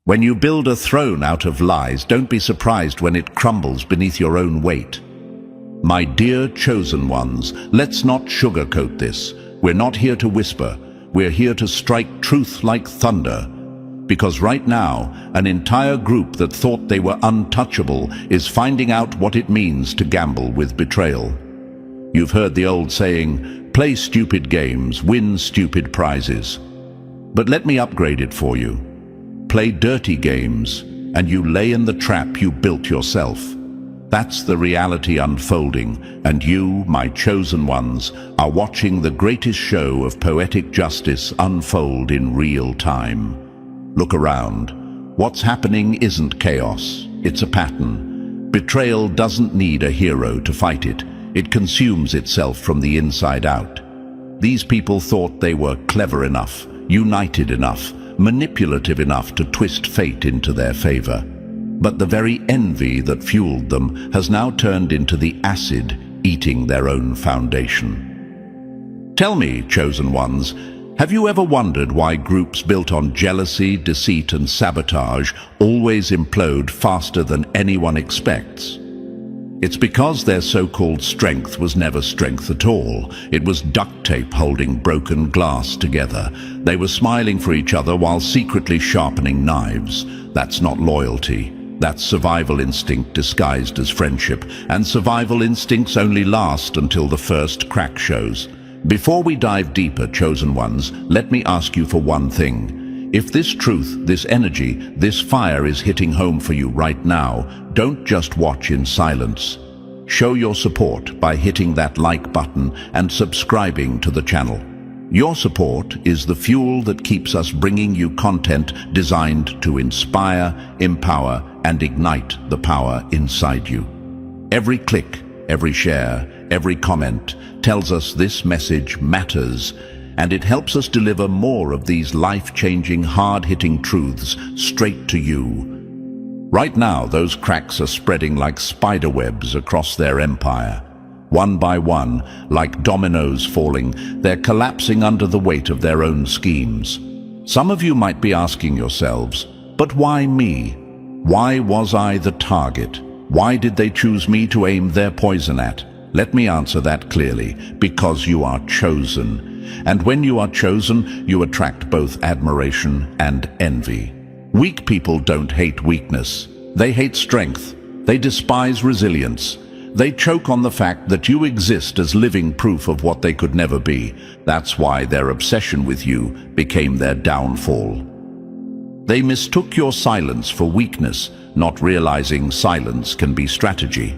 When you build a throne out of lies, don't be surprised when it crumbles beneath your own weight. My dear chosen ones, let's not sugarcoat this. We're not here to whisper. We're here to strike truth like thunder. Because right now, an entire group that thought they were untouchable is finding out what it means to gamble with betrayal. You've heard the old saying, play stupid games, win stupid prizes. But let me upgrade it for you. Play dirty games, and you lay in the trap you built yourself. That's the reality unfolding, and you, my chosen ones, are watching the greatest show of poetic justice unfold in real time. Look around. What's happening isn't chaos, it's a pattern. Betrayal doesn't need a hero to fight it. It consumes itself from the inside out. These people thought they were clever enough, united enough, manipulative enough to twist fate into their favor. But the very envy that fueled them has now turned into the acid eating their own foundation. Tell me, chosen ones, have you ever wondered why groups built on jealousy, deceit, and sabotage always implode faster than anyone expects? It's because their so-called strength was never strength at all. It was duct tape holding broken glass together. They were smiling for each other while secretly sharpening knives. That's not loyalty. That's survival instinct disguised as friendship. And survival instincts only last until the first crack shows. Before we dive deeper, chosen ones, let me ask you for one thing. If this truth, this energy, this fire is hitting home for you right now, don't just watch in silence. Show your support by hitting that like button and subscribing to the channel. Your support is the fuel that keeps us bringing you content designed to inspire, empower, and ignite the power inside you. Every click, every share, every comment tells us this message matters, and it helps us deliver more of these life-changing, hard-hitting truths straight to you. Right now, those cracks are spreading like spider webs across their empire. One by one, like dominoes falling, they're collapsing under the weight of their own schemes. Some of you might be asking yourselves, but why me? Why was I the target? Why did they choose me to aim their poison at? Let me answer that clearly. Because you are chosen. And when you are chosen, you attract both admiration and envy. Weak people don't hate weakness. They hate strength. They despise resilience. They choke on the fact that you exist as living proof of what they could never be. That's why their obsession with you became their downfall. They mistook your silence for weakness, not realizing silence can be strategy.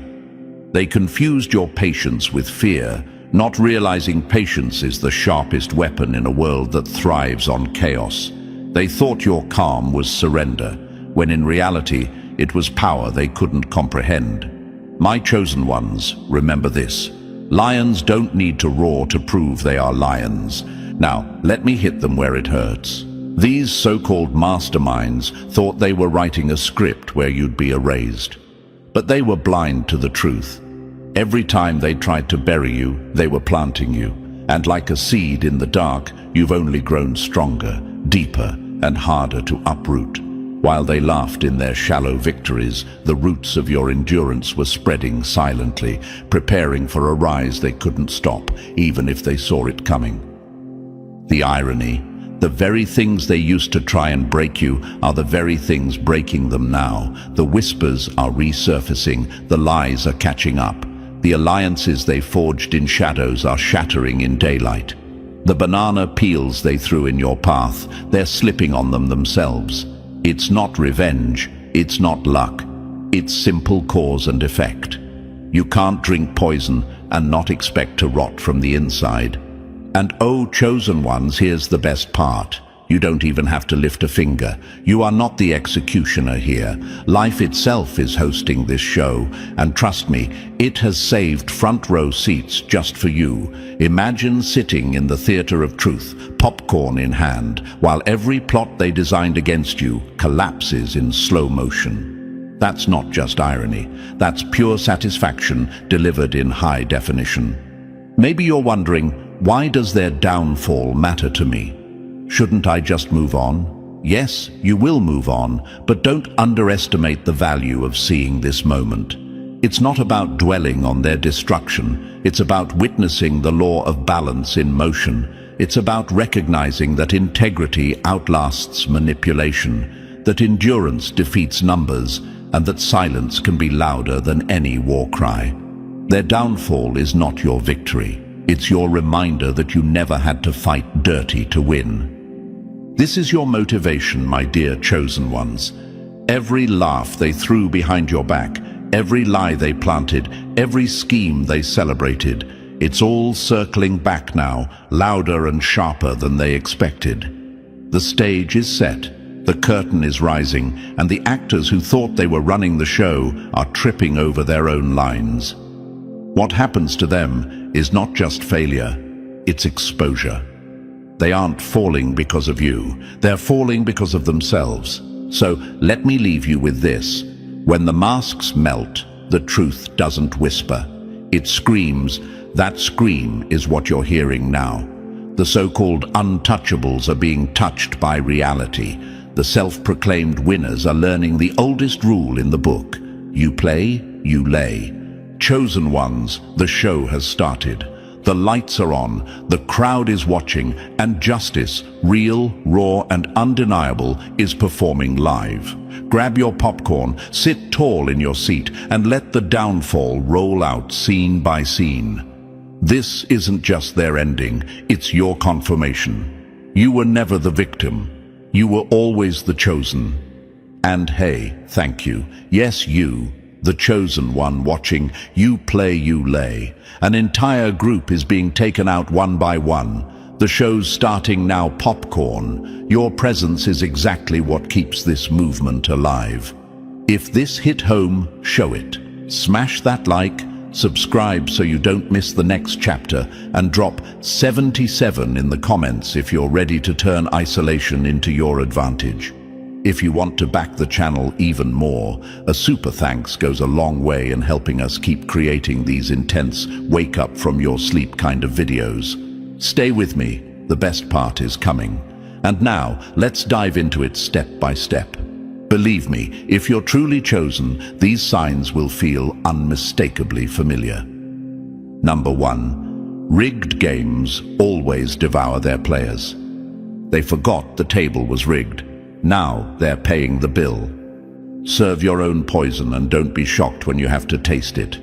They confused your patience with fear, not realizing patience is the sharpest weapon in a world that thrives on chaos. They thought your calm was surrender, when in reality it was power they couldn't comprehend. My chosen ones, remember this. Lions don't need to roar to prove they are lions. Now, let me hit them where it hurts. These so-called masterminds thought they were writing a script where you'd be erased. But they were blind to the truth. Every time they tried to bury you, they were planting you. And like a seed in the dark, you've only grown stronger, deeper, and harder to uproot. While they laughed in their shallow victories, the roots of your endurance were spreading silently, preparing for a rise they couldn't stop, even if they saw it coming. The irony, the very things they used to try and break you are the very things breaking them now. The whispers are resurfacing, the lies are catching up. The alliances they forged in shadows are shattering in daylight. The banana peels they threw in your path, they're slipping on them themselves. It's not revenge, it's not luck, it's simple cause and effect. You can't drink poison and not expect to rot from the inside. And oh, chosen ones, here's the best part. You don't even have to lift a finger. You are not the executioner here. Life itself is hosting this show, and trust me, it has saved front row seats just for you. Imagine sitting in the theater of truth, popcorn in hand, while every plot they designed against you collapses in slow motion. That's not just irony. That's pure satisfaction delivered in high definition. Maybe you're wondering, why does their downfall matter to me? Shouldn't I just move on? Yes, you will move on, but don't underestimate the value of seeing this moment. It's not about dwelling on their destruction. It's about witnessing the law of balance in motion. It's about recognizing that integrity outlasts manipulation, that endurance defeats numbers, and that silence can be louder than any war cry. Their downfall is not your victory. It's your reminder that you never had to fight dirty to win. This is your motivation, my dear chosen ones. Every laugh they threw behind your back, every lie they planted, every scheme they celebrated, it's all circling back now, louder and sharper than they expected. The stage is set, the curtain is rising, and the actors who thought they were running the show are tripping over their own lines. What happens to them is not just failure, it's exposure. They aren't falling because of you, they're falling because of themselves. So let me leave you with this. When the masks melt, the truth doesn't whisper. It screams. That scream is what you're hearing now. The so-called untouchables are being touched by reality. The self-proclaimed winners are learning the oldest rule in the book. You play, you lay. Chosen ones, the show has started. The lights are on, the crowd is watching, and justice, real, raw, and undeniable, is performing live. Grab your popcorn, sit tall in your seat, and let the downfall roll out scene by scene. This isn't just their ending, it's your confirmation. You were never the victim. You were always the chosen. And hey, thank you. Yes, you. The chosen one watching, you play, you lay. An entire group is being taken out one by one. The show's starting now, popcorn. Your presence is exactly what keeps this movement alive. If this hit home, show it. Smash that like, subscribe so you don't miss the next chapter, and drop 77 in the comments if you're ready to turn isolation into your advantage. If you want to back the channel even more, a super thanks goes a long way in helping us keep creating these intense wake up from your sleep kind of videos. Stay with me, the best part is coming. And now, let's dive into it step by step. Believe me, if you're truly chosen, these signs will feel unmistakably familiar. Number 1. Rigged games always devour their players. They forgot the table was rigged. Now they're paying the bill. Serve your own poison and don't be shocked when you have to taste it.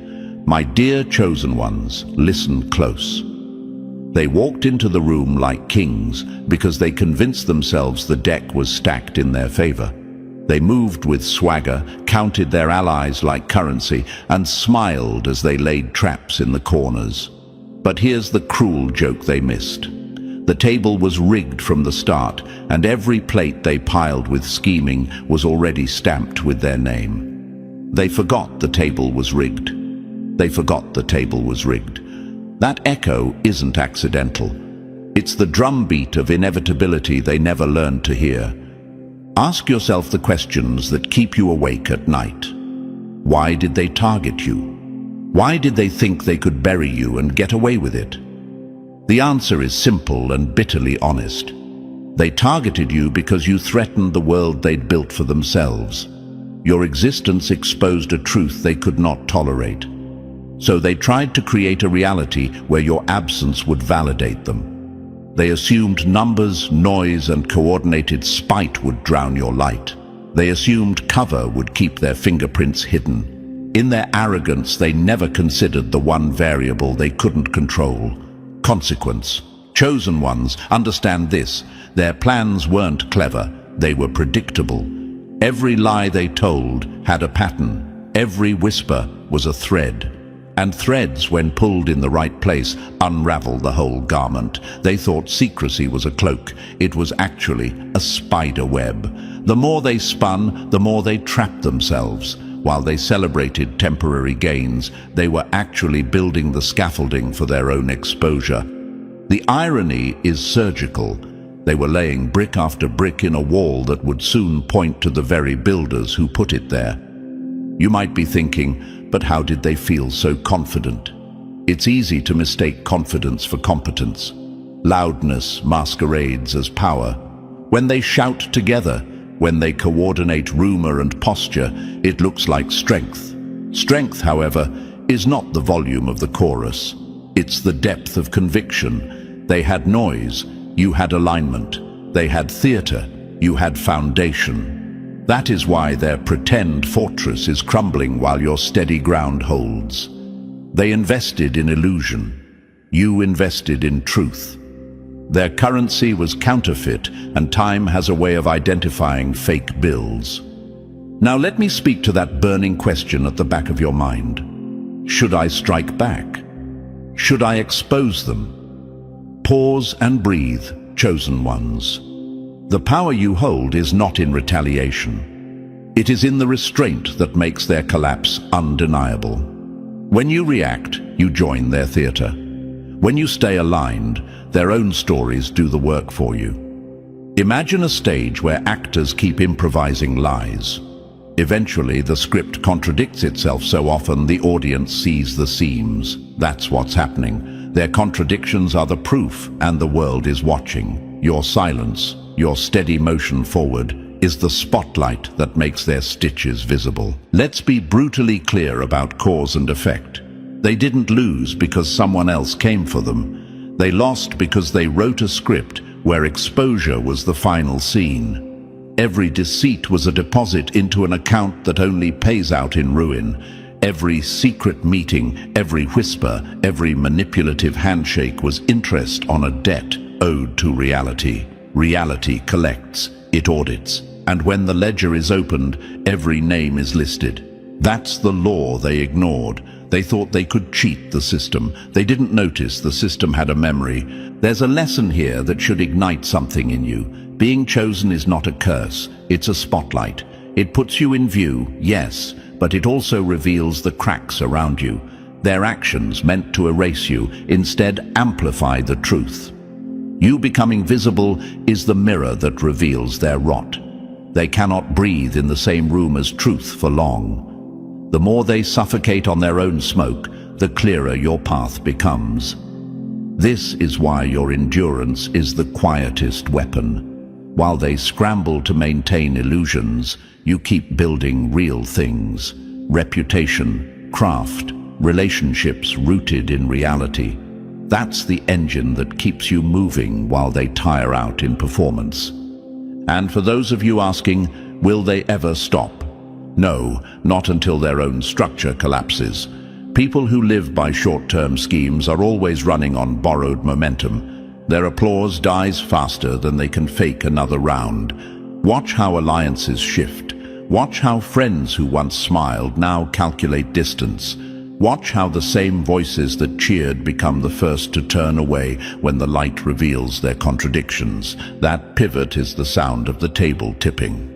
My dear chosen ones, listen close. They walked into the room like kings because they convinced themselves the deck was stacked in their favor. They moved with swagger, counted their allies like currency, and smiled as they laid traps in the corners. But here's the cruel joke they missed. The table was rigged from the start, and every plate they piled with scheming was already stamped with their name. They forgot the table was rigged. They forgot the table was rigged. That echo isn't accidental. It's the drumbeat of inevitability they never learned to hear. Ask yourself the questions that keep you awake at night. Why did they target you? Why did they think they could bury you and get away with it? The answer is simple and bitterly honest. They targeted you because you threatened the world they'd built for themselves. Your existence exposed a truth they could not tolerate. So they tried to create a reality where your absence would validate them. They assumed numbers, noise, and coordinated spite would drown your light. They assumed cover would keep their fingerprints hidden. In their arrogance, they never considered the one variable they couldn't control: consequence. Chosen ones, understand this. Their plans weren't clever, they were predictable. Every lie they told had a pattern. Every whisper was a thread. And threads, when pulled in the right place, unravel the whole garment. They thought secrecy was a cloak. It was actually a spider web. The more they spun, the more they trapped themselves. While they celebrated temporary gains, they were actually building the scaffolding for their own exposure. The irony is surgical. They were laying brick after brick in a wall that would soon point to the very builders who put it there. You might be thinking, but how did they feel so confident? It's easy to mistake confidence for competence. Loudness masquerades as power. When they shout together, when they coordinate rumor and posture, it looks like strength. Strength, however, is not the volume of the chorus. It's the depth of conviction. They had noise, you had alignment. They had theater, you had foundation. That is why their pretend fortress is crumbling while your steady ground holds. They invested in illusion. You invested in truth. Their currency was counterfeit, and time has a way of identifying fake bills. Now let me speak to that burning question at the back of your mind. Should I strike back? Should I expose them? Pause and breathe, chosen ones. The power you hold is not in retaliation. It is in the restraint that makes their collapse undeniable. When you react, you join their theater. When you stay aligned, their own stories do the work for you. Imagine a stage where actors keep improvising lies. Eventually, the script contradicts itself so often the audience sees the seams. That's what's happening. Their contradictions are the proof, and the world is watching. Your silence, your steady motion forward, is the spotlight that makes their stitches visible. Let's be brutally clear about cause and effect. They didn't lose because someone else came for them. They lost because they wrote a script where exposure was the final scene. Every deceit was a deposit into an account that only pays out in ruin. Every secret meeting, every whisper, every manipulative handshake was interest on a debt owed to reality. Reality collects, it audits, and when the ledger is opened, every name is listed. That's the law they ignored. They thought they could cheat the system. They didn't notice the system had a memory. There's a lesson here that should ignite something in you. Being chosen is not a curse, it's a spotlight. It puts you in view, yes, but it also reveals the cracks around you. Their actions, meant to erase you, instead amplify the truth. You becoming visible is the mirror that reveals their rot. They cannot breathe in the same room as truth for long. The more they suffocate on their own smoke, the clearer your path becomes. This is why your endurance is the quietest weapon. While they scramble to maintain illusions, you keep building real things. Reputation, craft, relationships rooted in reality. That's the engine that keeps you moving while they tire out in performance. And for those of you asking, will they ever stop? No, not until their own structure collapses. People who live by short-term schemes are always running on borrowed momentum. Their applause dies faster than they can fake another round. Watch how alliances shift. Watch how friends who once smiled now calculate distance. Watch how the same voices that cheered become the first to turn away when the light reveals their contradictions. That pivot is the sound of the table tipping.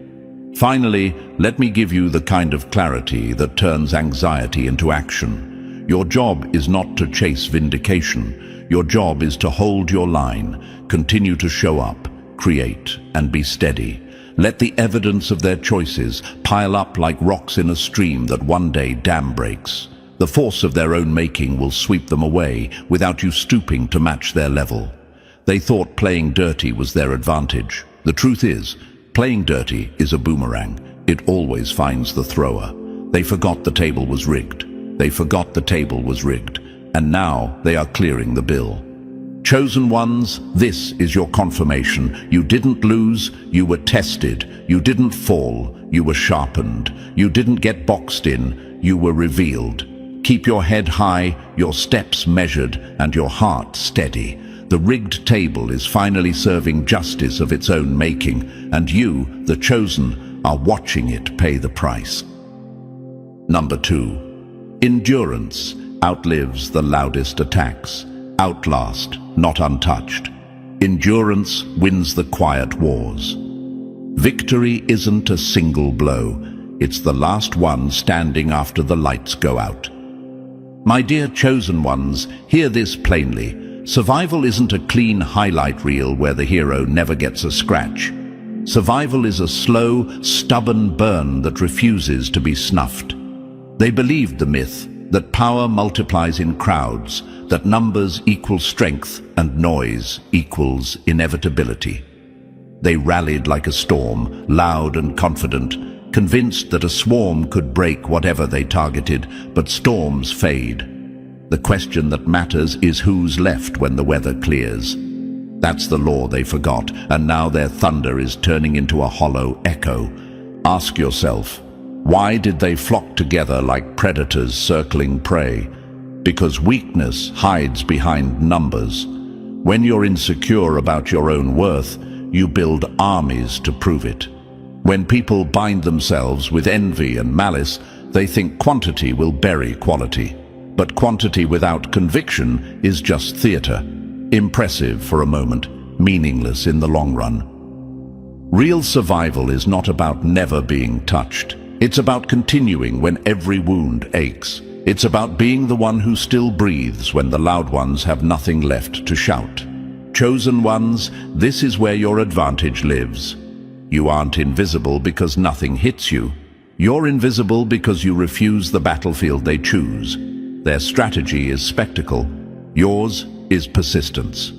Finally, let me give you the kind of clarity that turns anxiety into action. Your job is not to chase vindication. Your job is to hold your line, continue to show up, create, and be steady. Let the evidence of their choices pile up like rocks in a stream that one day dam breaks. The force of their own making will sweep them away without you stooping to match their level. They thought playing dirty was their advantage. The truth is, playing dirty is a boomerang. It always finds the thrower. They forgot the table was rigged. They forgot the table was rigged. And now they are clearing the bill. Chosen ones, this is your confirmation. You didn't lose, you were tested. You didn't fall, you were sharpened. You didn't get boxed in, you were revealed. Keep your head high, your steps measured, and your heart steady. The rigged table is finally serving justice of its own making, and you, the chosen, are watching it pay the price. Number 2. Endurance outlives the loudest attacks. Outlast, not untouched. Endurance wins the quiet wars. Victory isn't a single blow. It's the last one standing after the lights go out. My dear chosen ones, hear this plainly. Survival isn't a clean highlight reel where the hero never gets a scratch. Survival is a slow, stubborn burn that refuses to be snuffed. They believed the myth that power multiplies in crowds, that numbers equal strength and noise equals inevitability. They rallied like a storm, loud and confident, convinced that a swarm could break whatever they targeted, but storms fade. The question that matters is who's left when the weather clears. That's the law they forgot, and now their thunder is turning into a hollow echo. Ask yourself, why did they flock together like predators circling prey? Because weakness hides behind numbers. When you're insecure about your own worth, you build armies to prove it. When people bind themselves with envy and malice, they think quantity will bury quality. But quantity without conviction is just theater. Impressive for a moment, meaningless in the long run. Real survival is not about never being touched. It's about continuing when every wound aches. It's about being the one who still breathes when the loud ones have nothing left to shout. Chosen ones, this is where your advantage lives. You aren't invisible because nothing hits you. You're invisible because you refuse the battlefield they choose. Their strategy is spectacle. Yours is persistence.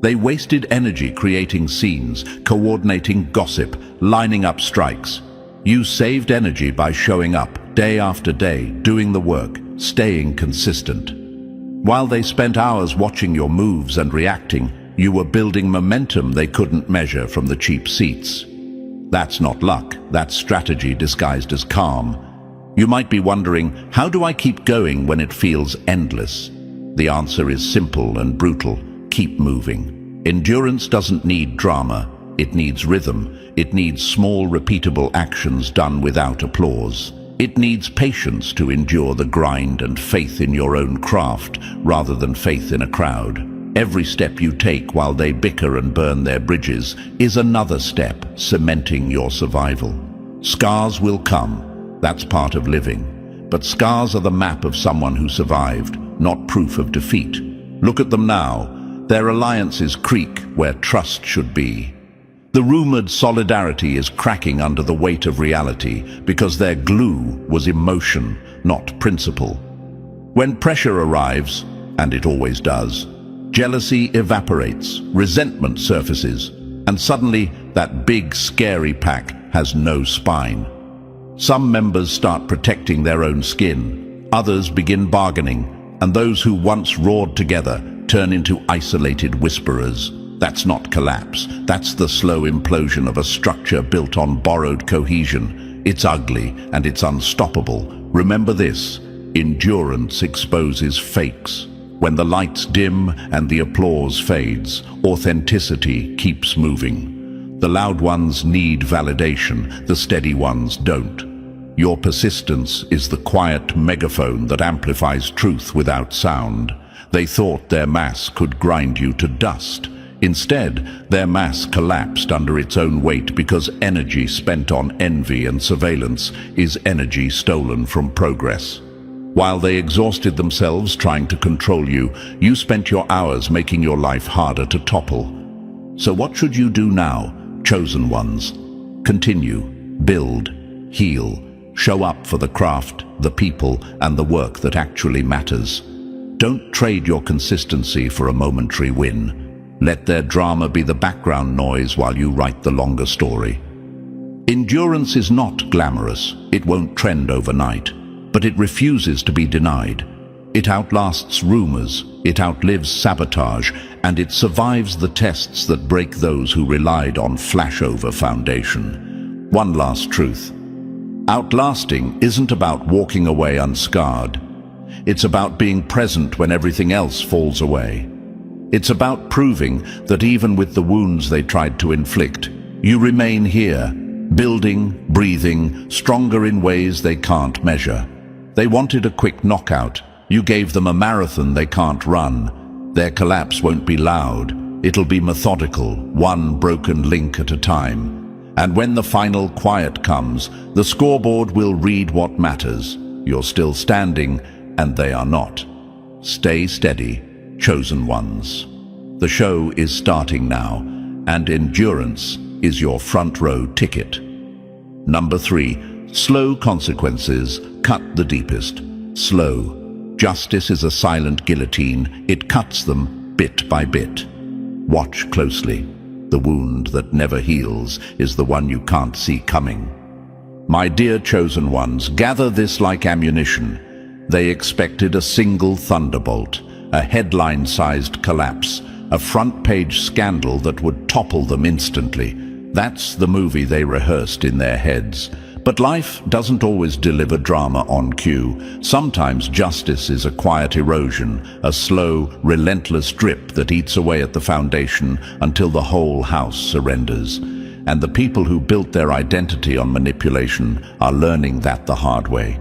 They wasted energy creating scenes, coordinating gossip, lining up strikes. You saved energy by showing up day after day, doing the work, staying consistent. While they spent hours watching your moves and reacting, you were building momentum they couldn't measure from the cheap seats. That's not luck, that's strategy disguised as calm. You might be wondering, how do I keep going when it feels endless? The answer is simple and brutal. Keep moving. Endurance doesn't need drama. It needs rhythm. It needs small, repeatable actions done without applause. It needs patience to endure the grind and faith in your own craft rather than faith in a crowd. Every step you take while they bicker and burn their bridges is another step cementing your survival. Scars will come. That's part of living. But scars are the map of someone who survived, not proof of defeat. Look at them now. Their alliances creak where trust should be. The rumored solidarity is cracking under the weight of reality because their glue was emotion, not principle. When pressure arrives, and it always does, jealousy evaporates, resentment surfaces, and suddenly that big, scary pack has no spine. Some members start protecting their own skin, others begin bargaining, and those who once roared together turn into isolated whisperers. That's not collapse, that's the slow implosion of a structure built on borrowed cohesion. It's ugly and it's unstoppable. Remember this, endurance exposes fakes. When the lights dim and the applause fades, authenticity keeps moving. The loud ones need validation, the steady ones don't. Your persistence is the quiet megaphone that amplifies truth without sound. They thought their mass could grind you to dust. Instead, their mass collapsed under its own weight because energy spent on envy and surveillance is energy stolen from progress. While they exhausted themselves trying to control you, you spent your hours making your life harder to topple. So what should you do now, chosen ones? Continue, build, heal, show up for the craft, the people, and the work that actually matters. Don't trade your consistency for a momentary win. Let their drama be the background noise while you write the longer story. Endurance is not glamorous. It won't trend overnight, but it refuses to be denied. It outlasts rumors, it outlives sabotage, and it survives the tests that break those who relied on flashover foundation. One last truth. Outlasting isn't about walking away unscarred. It's about being present when everything else falls away. It's about proving that even with the wounds they tried to inflict, you remain here, building, breathing, stronger in ways they can't measure. They wanted a quick knockout. You gave them a marathon they can't run. Their collapse won't be loud. It'll be methodical, one broken link at a time. And when the final quiet comes, the scoreboard will read what matters. You're still standing, and they are not. Stay steady, chosen ones. The show is starting now, and endurance is your front row ticket. Number 3, slow consequences cut the deepest. Slow. Justice is a silent guillotine. It cuts them bit by bit. Watch closely. The wound that never heals is the one you can't see coming. My dear chosen ones, gather this like ammunition. They expected a single thunderbolt, a headline-sized collapse, a front-page scandal that would topple them instantly. That's the movie they rehearsed in their heads. But life doesn't always deliver drama on cue. Sometimes justice is a quiet erosion, a slow, relentless drip that eats away at the foundation until the whole house surrenders. And the people who built their identity on manipulation are learning that the hard way.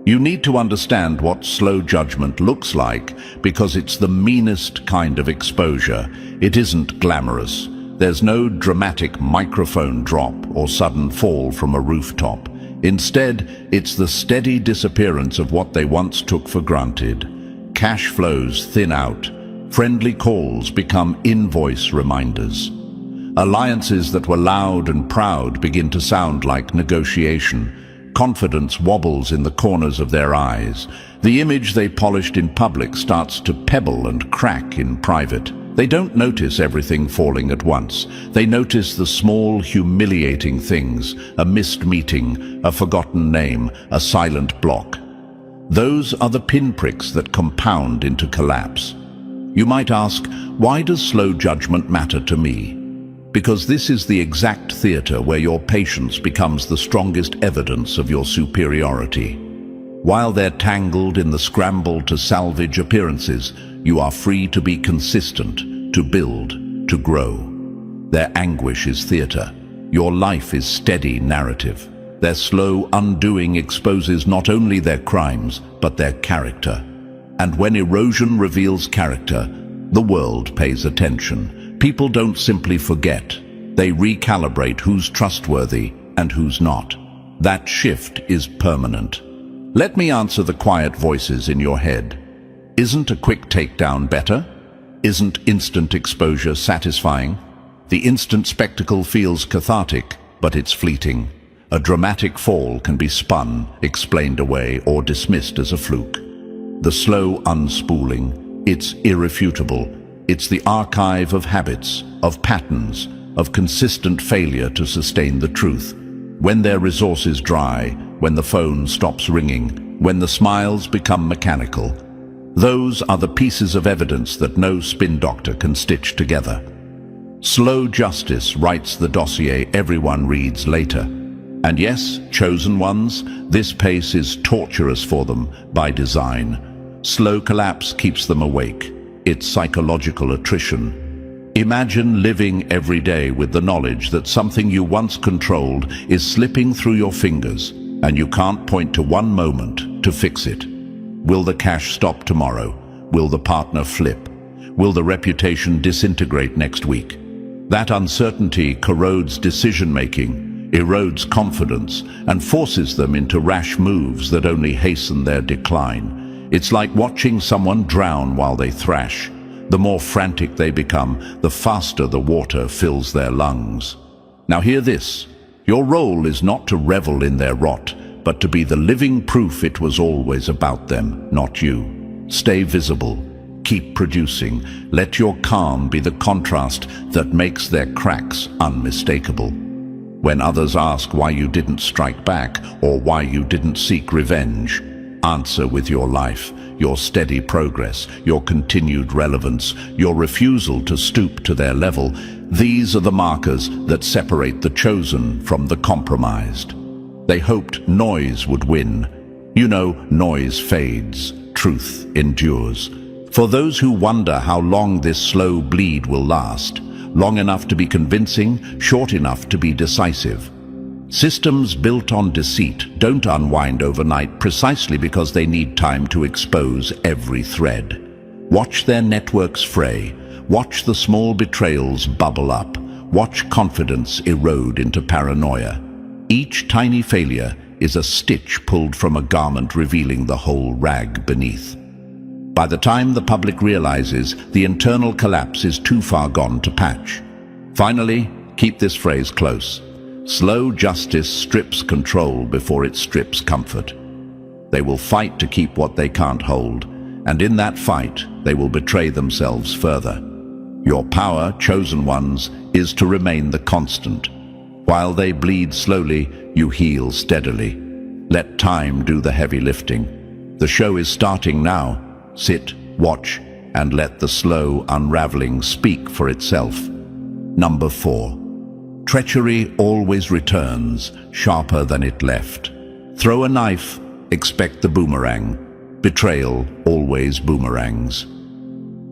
You need to understand what slow judgment looks like, because it's the meanest kind of exposure. It isn't glamorous. There's no dramatic microphone drop or sudden fall from a rooftop. Instead, it's the steady disappearance of what they once took for granted. Cash flows thin out. Friendly calls become invoice reminders. Alliances that were loud and proud begin to sound like negotiation. Confidence wobbles in the corners of their eyes. The image they polished in public starts to pebble and crack in private. They don't notice everything falling at once. They notice the small, humiliating things, a missed meeting, a forgotten name, a silent block. Those are the pinpricks that compound into collapse. You might ask, why does slow judgment matter to me? Because this is the exact theater where your patience becomes the strongest evidence of your superiority. While they're tangled in the scramble to salvage appearances, you are free to be consistent, to build, to grow. Their anguish is theater. Your life is steady narrative. Their slow undoing exposes not only their crimes, but their character. And when erosion reveals character, the world pays attention. People don't simply forget. They recalibrate who's trustworthy and who's not. That shift is permanent. Let me answer the quiet voices in your head. Isn't a quick takedown better? Isn't instant exposure satisfying? The instant spectacle feels cathartic, but it's fleeting. A dramatic fall can be spun, explained away, or dismissed as a fluke. The slow unspooling, it's irrefutable. It's the archive of habits, of patterns, of consistent failure to sustain the truth. When their resources dry, when the phone stops ringing, when the smiles become mechanical, those are the pieces of evidence that no spin doctor can stitch together. Slow justice writes the dossier everyone reads later. And yes, chosen ones, this pace is torturous for them by design. Slow collapse keeps them awake. It's psychological attrition. Imagine living every day with the knowledge that something you once controlled is slipping through your fingers, and you can't point to one moment to fix it. Will the cash stop tomorrow? Will the partner flip? Will the reputation disintegrate next week? That uncertainty corrodes decision-making, erodes confidence, and forces them into rash moves that only hasten their decline. It's like watching someone drown while they thrash. The more frantic they become, the faster the water fills their lungs. Now hear this. Your role is not to revel in their rot, but to be the living proof it was always about them, not you. Stay visible. Keep producing. Let your calm be the contrast that makes their cracks unmistakable. When others ask why you didn't strike back or why you didn't seek revenge, answer with your life, your steady progress, your continued relevance, your refusal to stoop to their level. These are the markers that separate the chosen from the compromised. They hoped noise would win. You know, noise fades, truth endures. For those who wonder how long this slow bleed will last, long enough to be convincing, short enough to be decisive. Systems built on deceit don't unwind overnight precisely because they need time to expose every thread. Watch their networks fray. Watch the small betrayals bubble up. Watch confidence erode into paranoia. Each tiny failure is a stitch pulled from a garment revealing the whole rag beneath. By the time the public realizes, the internal collapse is too far gone to patch. Finally, keep this phrase close. Slow justice strips control before it strips comfort. They will fight to keep what they can't hold, and in that fight, they will betray themselves further. Your power, chosen ones, is to remain the constant. While they bleed slowly, you heal steadily. Let time do the heavy lifting. The show is starting now. Sit, watch, and let the slow unraveling speak for itself. Number 4. Treachery always returns, sharper than it left. Throw a knife, expect the boomerang. Betrayal always boomerangs.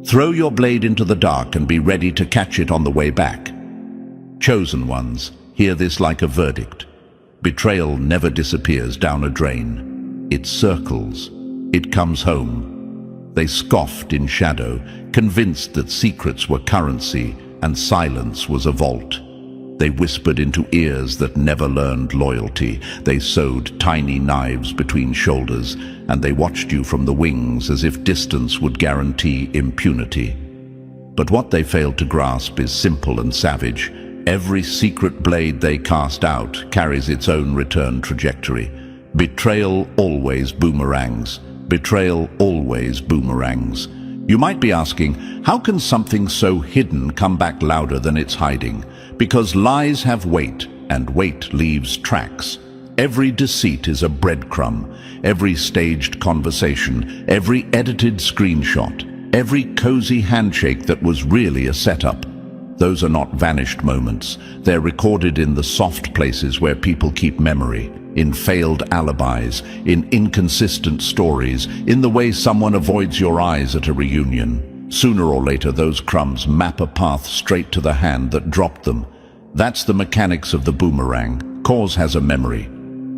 Throw your blade into the dark and be ready to catch it on the way back. Chosen ones, hear this like a verdict. Betrayal never disappears down a drain. It circles. It comes home. They scoffed in shadow, convinced that secrets were currency and silence was a vault. They whispered into ears that never learned loyalty. They sewed tiny knives between shoulders, and they watched you from the wings as if distance would guarantee impunity. But what they failed to grasp is simple and savage. Every secret blade they cast out carries its own return trajectory. Betrayal always boomerangs. Betrayal always boomerangs. You might be asking, how can something so hidden come back louder than it's hiding? Because lies have weight, and weight leaves tracks. Every deceit is a breadcrumb. Every staged conversation, every edited screenshot, every cozy handshake that was really a setup. Those are not vanished moments. They're recorded in the soft places where people keep memory, in failed alibis, in inconsistent stories, in the way someone avoids your eyes at a reunion. Sooner or later, those crumbs map a path straight to the hand that dropped them. That's the mechanics of the boomerang. Cause has a memory.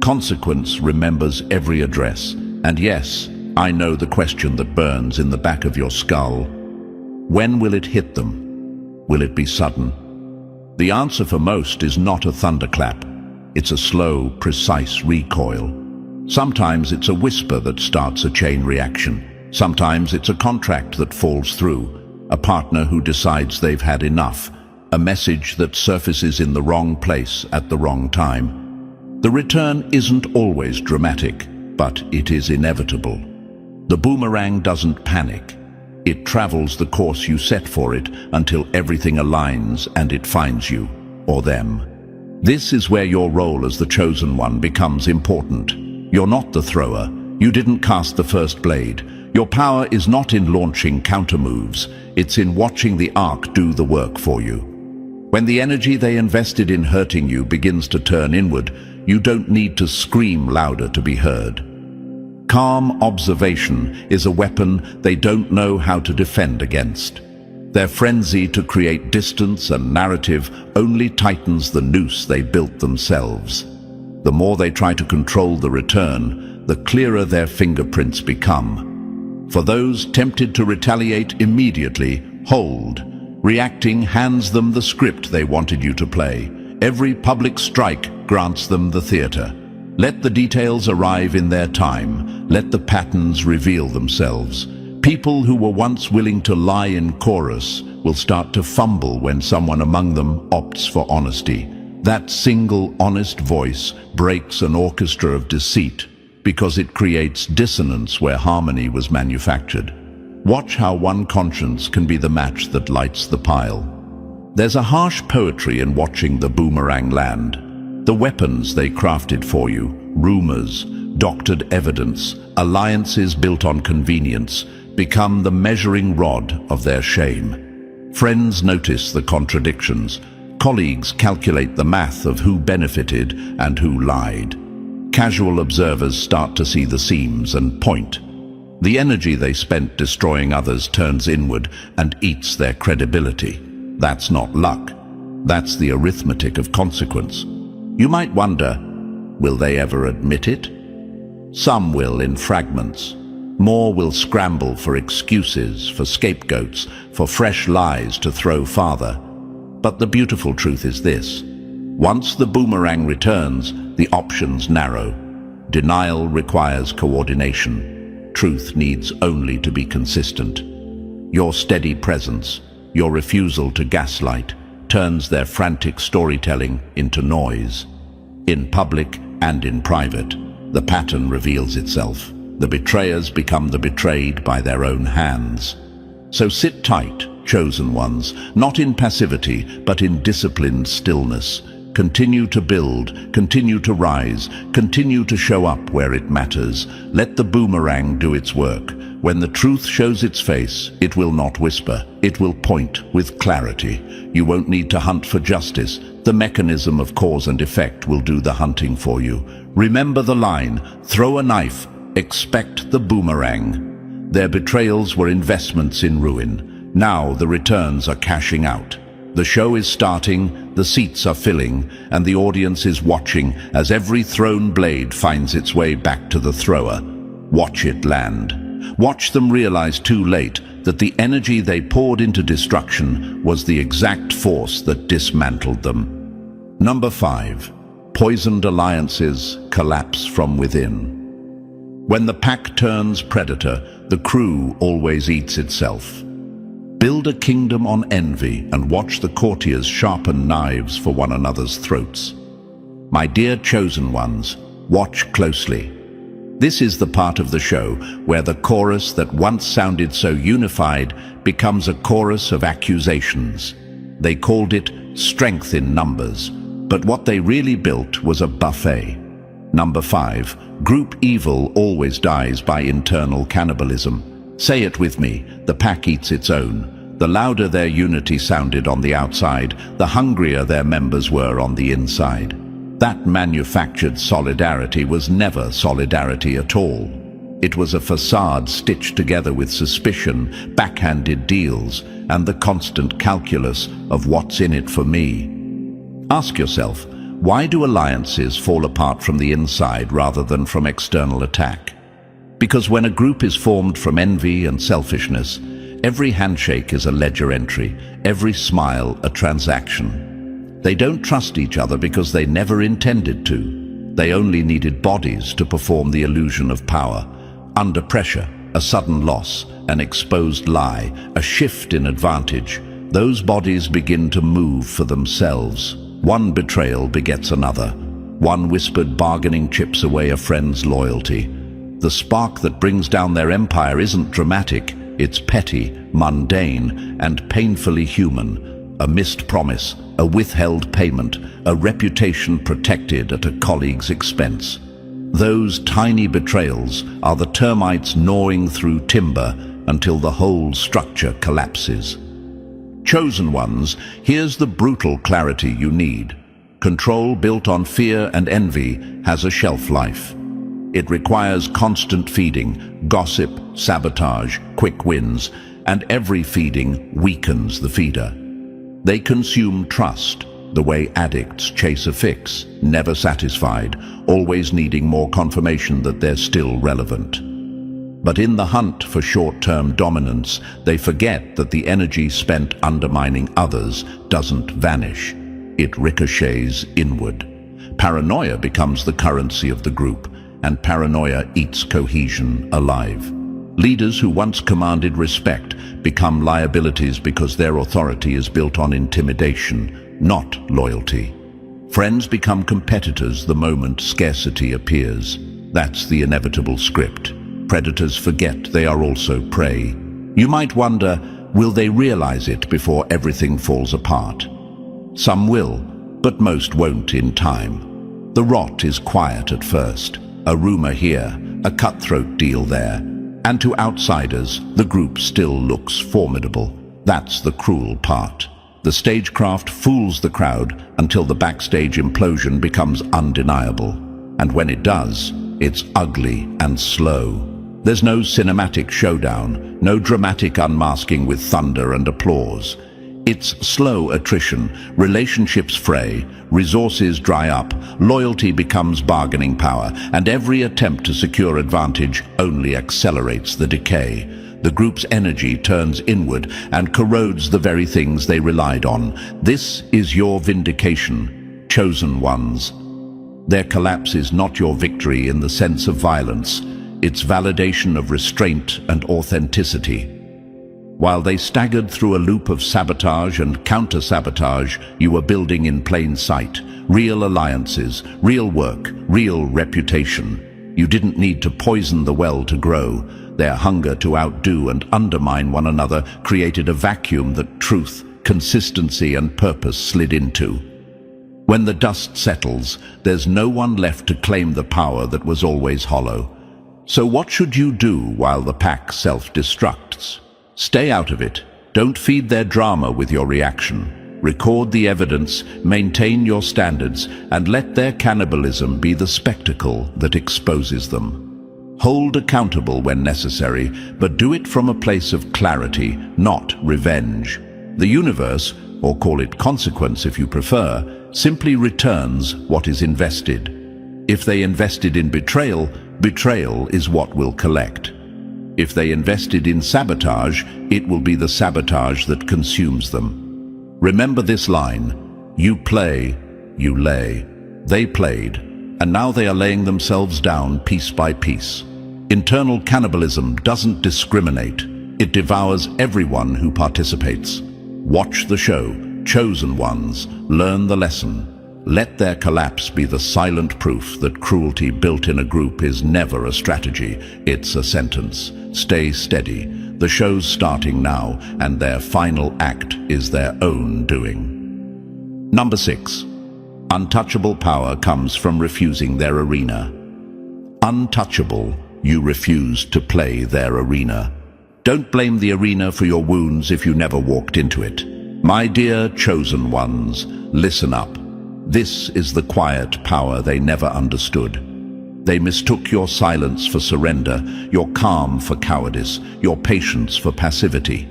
Consequence remembers every address. And yes, I know the question that burns in the back of your skull. When will it hit them? Will it be sudden? The answer for most is not a thunderclap. It's a slow, precise recoil. Sometimes it's a whisper that starts a chain reaction. Sometimes it's a contract that falls through, a partner who decides they've had enough, a message that surfaces in the wrong place at the wrong time. The return isn't always dramatic, but it is inevitable. The boomerang doesn't panic. It travels the course you set for it until everything aligns and it finds you, or them. This is where your role as the chosen one becomes important. You're not the thrower. You didn't cast the first blade. Your power is not in launching countermoves. It's in watching the arc do the work for you. When the energy they invested in hurting you begins to turn inward, you don't need to scream louder to be heard. Calm observation is a weapon they don't know how to defend against. Their frenzy to create distance and narrative only tightens the noose they built themselves. The more they try to control the return, the clearer their fingerprints become. For those tempted to retaliate immediately, hold. Reacting hands them the script they wanted you to play. Every public strike grants them the theater. Let the details arrive in their time. Let the patterns reveal themselves. People who were once willing to lie in chorus will start to fumble when someone among them opts for honesty. That single honest voice breaks an orchestra of deceit because it creates dissonance where harmony was manufactured. Watch how one conscience can be the match that lights the pile. There's a harsh poetry in watching the boomerang land. The weapons they crafted for you, rumors, doctored evidence, alliances built on convenience, become the measuring rod of their shame. Friends notice the contradictions. Colleagues calculate the math of who benefited and who lied. Casual observers start to see the seams and point. The energy they spent destroying others turns inward and eats their credibility. That's not luck. That's the arithmetic of consequence. You might wonder, will they ever admit it? Some will in fragments. More will scramble for excuses, for scapegoats, for fresh lies to throw farther. But the beautiful truth is this. Once the boomerang returns, the options narrow. Denial requires coordination. Truth needs only to be consistent. Your steady presence, your refusal to gaslight, turns their frantic storytelling into noise. In public and in private, the pattern reveals itself. The betrayers become the betrayed by their own hands. So sit tight, chosen ones, not in passivity, but in disciplined stillness. Continue to build, continue to rise, continue to show up where it matters. Let the boomerang do its work. When the truth shows its face, it will not whisper. It will point with clarity. You won't need to hunt for justice. The mechanism of cause and effect will do the hunting for you. Remember the line, throw a knife, expect the boomerang. Their betrayals were investments in ruin. Now the returns are cashing out. The show is starting, the seats are filling, and the audience is watching as every thrown blade finds its way back to the thrower. Watch it land. Watch them realize too late that the energy they poured into destruction was the exact force that dismantled them. Number 5. Poisoned alliances collapse from within. When the pack turns predator, the crew always eats itself. Build a kingdom on envy and watch the courtiers sharpen knives for one another's throats. My dear chosen ones, watch closely. This is the part of the show where the chorus that once sounded so unified becomes a chorus of accusations. They called it strength in numbers, but what they really built was a buffet. Number 5, group evil always dies by internal cannibalism. Say it with me, the pack eats its own. The louder their unity sounded on the outside, the hungrier their members were on the inside. That manufactured solidarity was never solidarity at all. It was a facade stitched together with suspicion, backhanded deals, and the constant calculus of what's in it for me. Ask yourself, why do alliances fall apart from the inside rather than from external attack? Because when a group is formed from envy and selfishness, every handshake is a ledger entry, every smile a transaction. They don't trust each other because they never intended to. They only needed bodies to perform the illusion of power. Under pressure, a sudden loss, an exposed lie, a shift in advantage, those bodies begin to move for themselves. One betrayal begets another. One whispered bargaining chips away a friend's loyalty. The spark that brings down their empire isn't dramatic, it's petty, mundane, and painfully human. A missed promise, a withheld payment, a reputation protected at a colleague's expense. Those tiny betrayals are the termites gnawing through timber until the whole structure collapses. Chosen ones, here's the brutal clarity you need. Control built on fear and envy has a shelf life. It requires constant feeding, gossip, sabotage, quick wins, and every feeding weakens the feeder. They consume trust, the way addicts chase a fix, never satisfied, always needing more confirmation that they're still relevant. But in the hunt for short-term dominance, they forget that the energy spent undermining others doesn't vanish. It ricochets inward. Paranoia becomes the currency of the group, and paranoia eats cohesion alive. Leaders who once commanded respect become liabilities because their authority is built on intimidation, not loyalty. Friends become competitors the moment scarcity appears. That's the inevitable script. Predators forget they are also prey. You might wonder, will they realize it before everything falls apart? Some will, but most won't in time. The rot is quiet at first. A rumor here, a cutthroat deal there. And to outsiders, the group still looks formidable. That's the cruel part. The stagecraft fools the crowd until the backstage implosion becomes undeniable. And when it does, it's ugly and slow. There's no cinematic showdown, no dramatic unmasking with thunder and applause. It's slow attrition, relationships fray, resources dry up, loyalty becomes bargaining power, and every attempt to secure advantage only accelerates the decay. The group's energy turns inward and corrodes the very things they relied on. This is your vindication, chosen ones. Their collapse is not your victory in the sense of violence. It's validation of restraint and authenticity. While they staggered through a loop of sabotage and counter-sabotage, you were building in plain sight. Real alliances, real work, real reputation. You didn't need to poison the well to grow. Their hunger to outdo and undermine one another created a vacuum that truth, consistency and purpose slid into. When the dust settles, there's no one left to claim the power that was always hollow. So what should you do while the pack self-destructs? Stay out of it. Don't feed their drama with your reaction. Record the evidence, maintain your standards, and let their cannibalism be the spectacle that exposes them. Hold accountable when necessary, but do it from a place of clarity, not revenge. The universe, or call it consequence if you prefer, simply returns what is invested. If they invested in betrayal, betrayal is what will collect. If they invested in sabotage, it will be the sabotage that consumes them. Remember this line: you play, you lay. They played, and now they are laying themselves down piece by piece. Internal cannibalism doesn't discriminate. It devours everyone who participates. Watch the show, Chosen Ones, learn the lesson. Let their collapse be the silent proof that cruelty built in a group is never a strategy, it's a sentence. Stay steady. The show's starting now, and their final act is their own doing. Number 6. Untouchable power comes from refusing their arena. Untouchable, you refuse to play their arena. Don't blame the arena for your wounds if you never walked into it. My dear Chosen Ones, listen up. This is the quiet power they never understood. They mistook your silence for surrender, your calm for cowardice, your patience for passivity.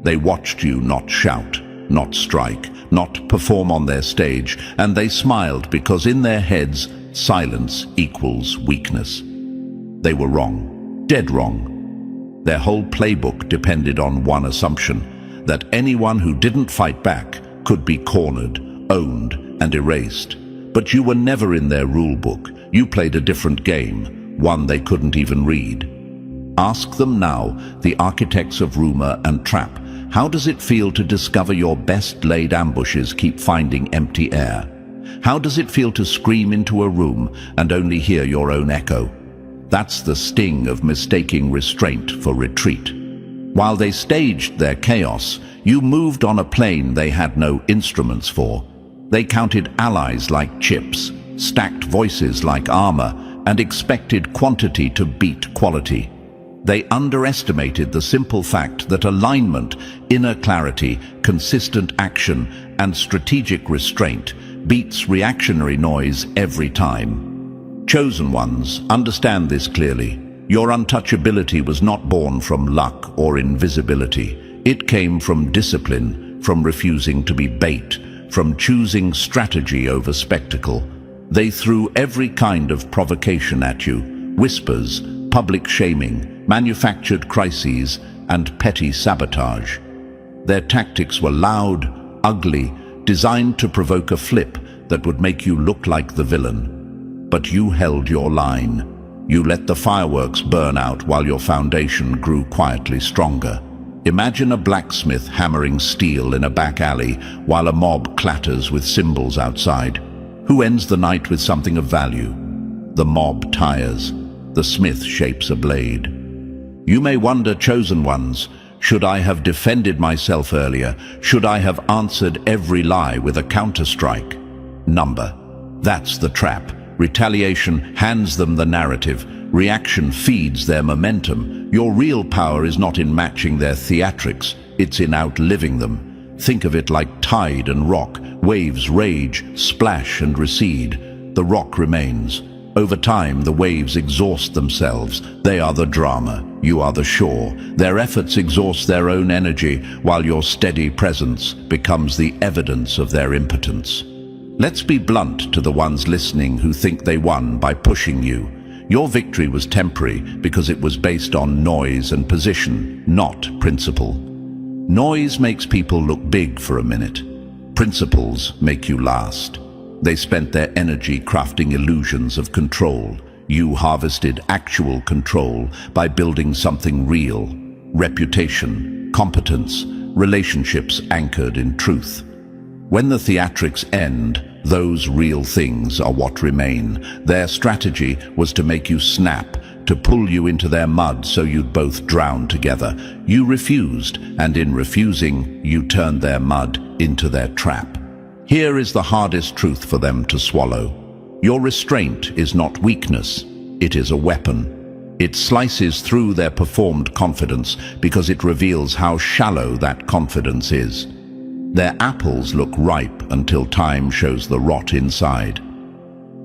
They watched you not shout, not strike, not perform on their stage, and they smiled because in their heads, silence equals weakness. They were wrong, dead wrong. Their whole playbook depended on one assumption, that anyone who didn't fight back could be cornered, owned, and erased. But you were never in their rule book. You played a different game, one they couldn't even read. Ask them now, the architects of rumor and trap, how does it feel to discover your best-laid ambushes keep finding empty air? How does it feel to scream into a room and only hear your own echo? That's the sting of mistaking restraint for retreat. While they staged their chaos, you moved on a plane they had no instruments for. They counted allies like chips, stacked voices like armor, and expected quantity to beat quality. They underestimated the simple fact that alignment, inner clarity, consistent action, and strategic restraint beats reactionary noise every time. Chosen Ones, understand this clearly. Your untouchability was not born from luck or invisibility. It came from discipline, from refusing to be bait, from choosing strategy over spectacle. They threw every kind of provocation at you: whispers, public shaming, manufactured crises, and petty sabotage. Their tactics were loud, ugly, designed to provoke a flip that would make you look like the villain. But you held your line. You let the fireworks burn out while your foundation grew quietly stronger. Imagine a blacksmith hammering steel in a back alley while a mob clatters with cymbals outside. Who ends the night with something of value? The mob tires. The smith shapes a blade. You may wonder, Chosen Ones, should I have defended myself earlier? Should I have answered every lie with a counterstrike? Number. That's the trap. Retaliation hands them the narrative. Reaction feeds their momentum. Your real power is not in matching their theatrics, it's in outliving them. Think of it like tide and rock. Waves rage, splash and recede. The rock remains. Over time, the waves exhaust themselves. They are the drama. You are the shore. Their efforts exhaust their own energy, while your steady presence becomes the evidence of their impotence. Let's be blunt to the ones listening who think they won by pushing you. Your victory was temporary because it was based on noise and position, not principle. Noise makes people look big for a minute. Principles make you last. They spent their energy crafting illusions of control. You harvested actual control by building something real: reputation, competence, relationships anchored in truth. When the theatrics end, those real things are what remain. Their strategy was to make you snap, to pull you into their mud so you'd both drown together. You refused, and in refusing, you turned their mud into their trap. Here is the hardest truth for them to swallow. Your restraint is not weakness, it is a weapon. It slices through their performed confidence because it reveals how shallow that confidence is. Their apples look ripe until time shows the rot inside.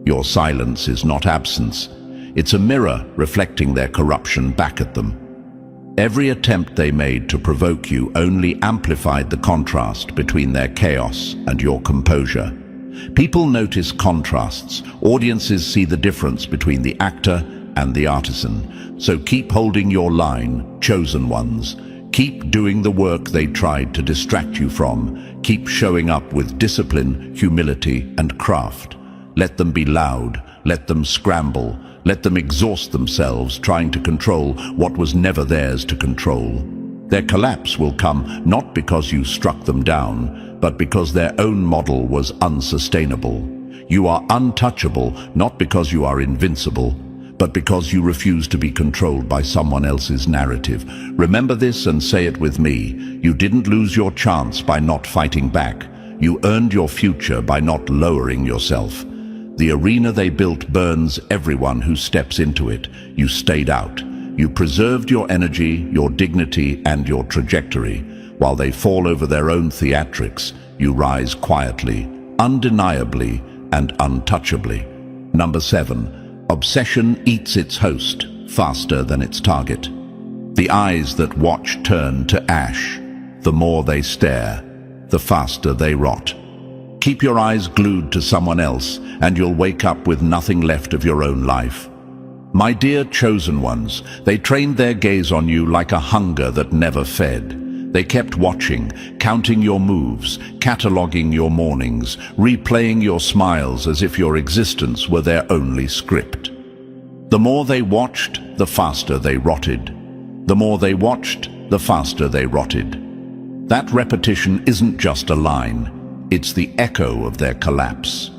Your silence is not absence. It's a mirror reflecting their corruption back at them. Every attempt they made to provoke you only amplified the contrast between their chaos and your composure. People notice contrasts. Audiences see the difference between the actor and the artisan. So keep holding your line, chosen ones. Keep doing the work they tried to distract you from. Keep showing up with discipline, humility, and craft. Let them be loud. Let them scramble. Let them exhaust themselves trying to control what was never theirs to control. Their collapse will come not because you struck them down, but because their own model was unsustainable. You are untouchable not because you are invincible, but because you refuse to be controlled by someone else's narrative. Remember this and say it with me. You didn't lose your chance by not fighting back. You earned your future by not lowering yourself. The arena they built burns everyone who steps into it. You stayed out. You preserved your energy, your dignity, and your trajectory. While they fall over their own theatrics, you rise quietly, undeniably, and untouchably. Number 7. Obsession eats its host faster than its target. The eyes that watch turn to ash. The more they stare, the faster they rot. Keep your eyes glued to someone else, and you'll wake up with nothing left of your own life. My dear chosen ones, they trained their gaze on you like a hunger that never fed. They kept watching, counting your moves, cataloging your mornings, replaying your smiles as if your existence were their only script. The more they watched, the faster they rotted. The more they watched, the faster they rotted. That repetition isn't just a line, it's the echo of their collapse.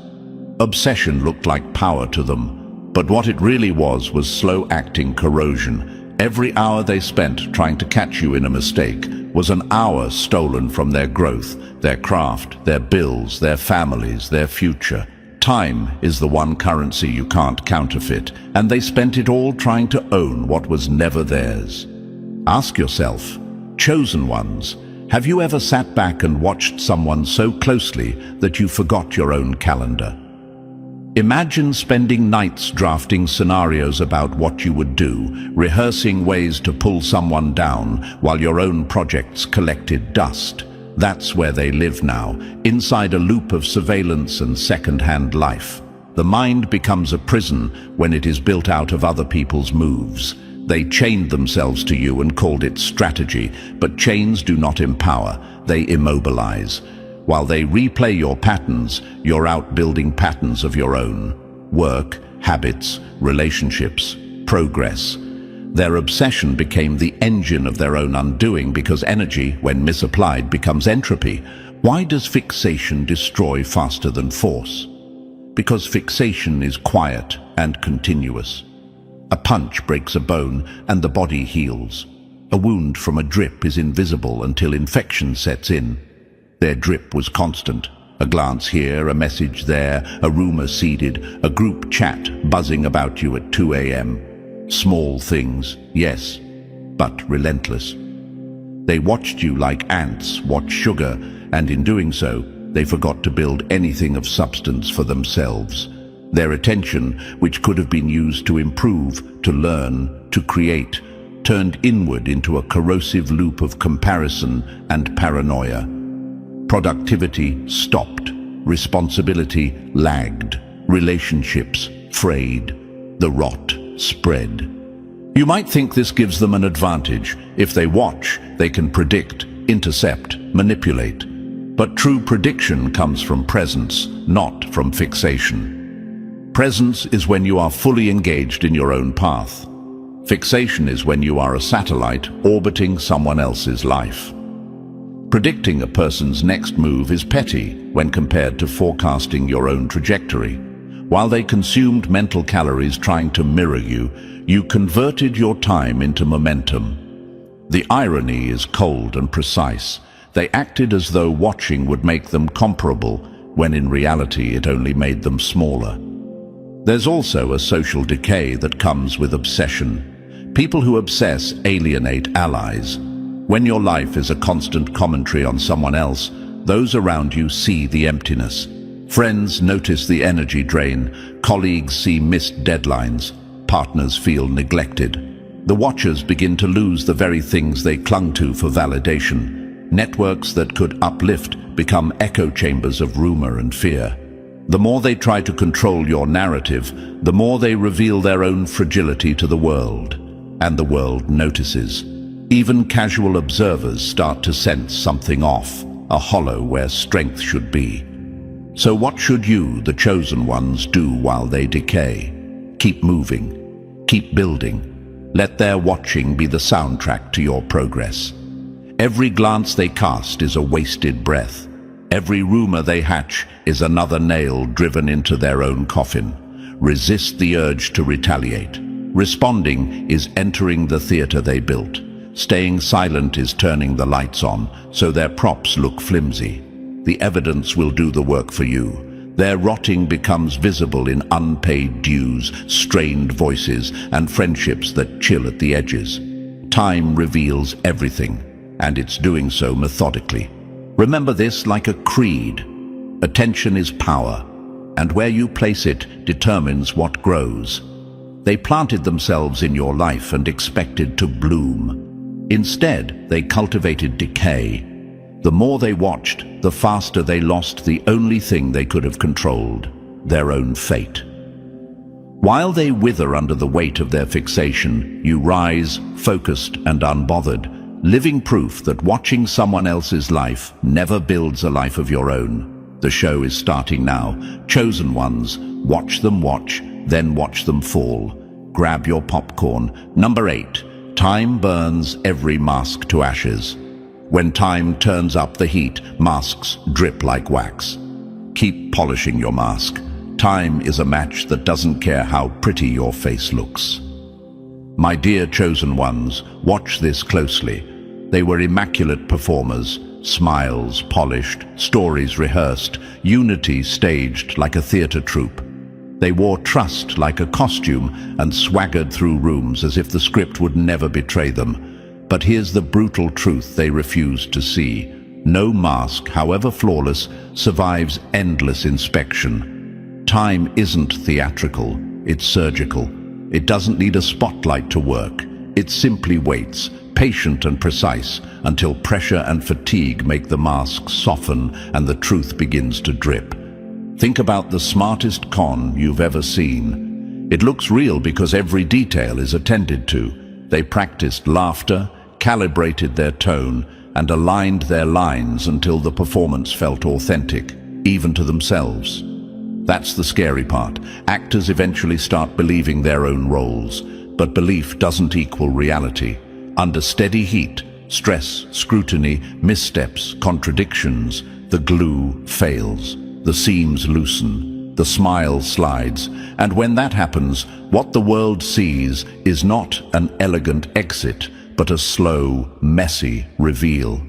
Obsession looked like power to them, but what it really was slow-acting corrosion. Every hour they spent trying to catch you in a mistake was an hour stolen from their growth, their craft, their bills, their families, their future. Time is the one currency you can't counterfeit, and they spent it all trying to own what was never theirs. Ask yourself, chosen ones, have you ever sat back and watched someone so closely that you forgot your own calendar? Imagine spending nights drafting scenarios about what you would do, rehearsing ways to pull someone down while your own projects collected dust. That's where they live now, inside a loop of surveillance and second-hand life. The mind becomes a prison when it is built out of other people's moves. They chained themselves to you and called it strategy, but chains do not empower, they immobilize. While they replay your patterns, you're out building patterns of your own. Work, habits, relationships, progress. Their obsession became the engine of their own undoing because energy, when misapplied, becomes entropy. Why does fixation destroy faster than force? Because fixation is quiet and continuous. A punch breaks a bone and the body heals. A wound from a drip is invisible until infection sets in. Their drip was constant. A glance here, a message there, a rumor seeded, a group chat buzzing about you at 2 a.m. Small things, yes, but relentless. They watched you like ants watch sugar, and in doing so, they forgot to build anything of substance for themselves. Their attention, which could have been used to improve, to learn, to create, turned inward into a corrosive loop of comparison and paranoia. Productivity stopped, responsibility lagged, relationships frayed, the rot spread. You might think this gives them an advantage. If they watch, they can predict, intercept, manipulate. But true prediction comes from presence, not from fixation. Presence is when you are fully engaged in your own path. Fixation is when you are a satellite orbiting someone else's life. Predicting a person's next move is petty when compared to forecasting your own trajectory. While they consumed mental calories trying to mirror you, you converted your time into momentum. The irony is cold and precise. They acted as though watching would make them comparable, when in reality it only made them smaller. There's also a social decay that comes with obsession. People who obsess alienate allies. When your life is a constant commentary on someone else, those around you see the emptiness. Friends notice the energy drain, colleagues see missed deadlines, partners feel neglected. The watchers begin to lose the very things they clung to for validation. Networks that could uplift become echo chambers of rumor and fear. The more they try to control your narrative, the more they reveal their own fragility to the world. And the world notices. Even casual observers start to sense something off, a hollow where strength should be. So what should you, the chosen ones, do while they decay? Keep moving. Keep building. Let their watching be the soundtrack to your progress. Every glance they cast is a wasted breath. Every rumor they hatch is another nail driven into their own coffin. Resist the urge to retaliate. Responding is entering the theater they built. Staying silent is turning the lights on, so their props look flimsy. The evidence will do the work for you. Their rotting becomes visible in unpaid dues, strained voices, and friendships that chill at the edges. Time reveals everything, and it's doing so methodically. Remember this like a creed. Attention is power, and where you place it determines what grows. They planted themselves in your life and expected to bloom. Instead, they cultivated decay. The more they watched, the faster they lost the only thing they could have controlled, their own fate. While they wither under the weight of their fixation, you rise, focused and unbothered, living proof that watching someone else's life never builds a life of your own. The show is starting now. Chosen ones, watch them watch, then watch them fall. Grab your popcorn. Number 8. Time burns every mask to ashes. When time turns up the heat, masks drip like wax. Keep polishing your mask. Time is a match that doesn't care how pretty your face looks. My dear chosen ones, watch this closely. They were immaculate performers, smiles polished, stories rehearsed, unity staged like a theater troupe. They wore trust like a costume and swaggered through rooms as if the script would never betray them. But here's the brutal truth they refused to see. No mask, however flawless, survives endless inspection. Time isn't theatrical, it's surgical. It doesn't need a spotlight to work. It simply waits, patient and precise, until pressure and fatigue make the mask soften and the truth begins to drip. Think about the smartest con you've ever seen. It looks real because every detail is attended to. They practiced laughter, calibrated their tone, and aligned their lines until the performance felt authentic, even to themselves. That's the scary part. Actors eventually start believing their own roles, but belief doesn't equal reality. Under steady heat, stress, scrutiny, missteps, contradictions, the glue fails, the seams loosen, the smile slides, and when that happens, what the world sees is not an elegant exit, but a slow, messy reveal.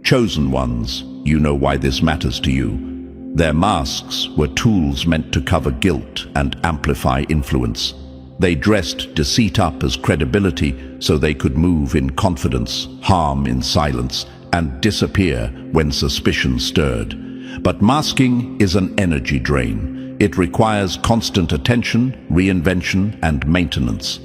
Chosen ones, you know why this matters to you. Their masks were tools meant to cover guilt and amplify influence. They dressed deceit up as credibility so they could move in confidence, harm in silence, and disappear when suspicion stirred. But masking is an energy drain. It requires constant attention, reinvention, and maintenance.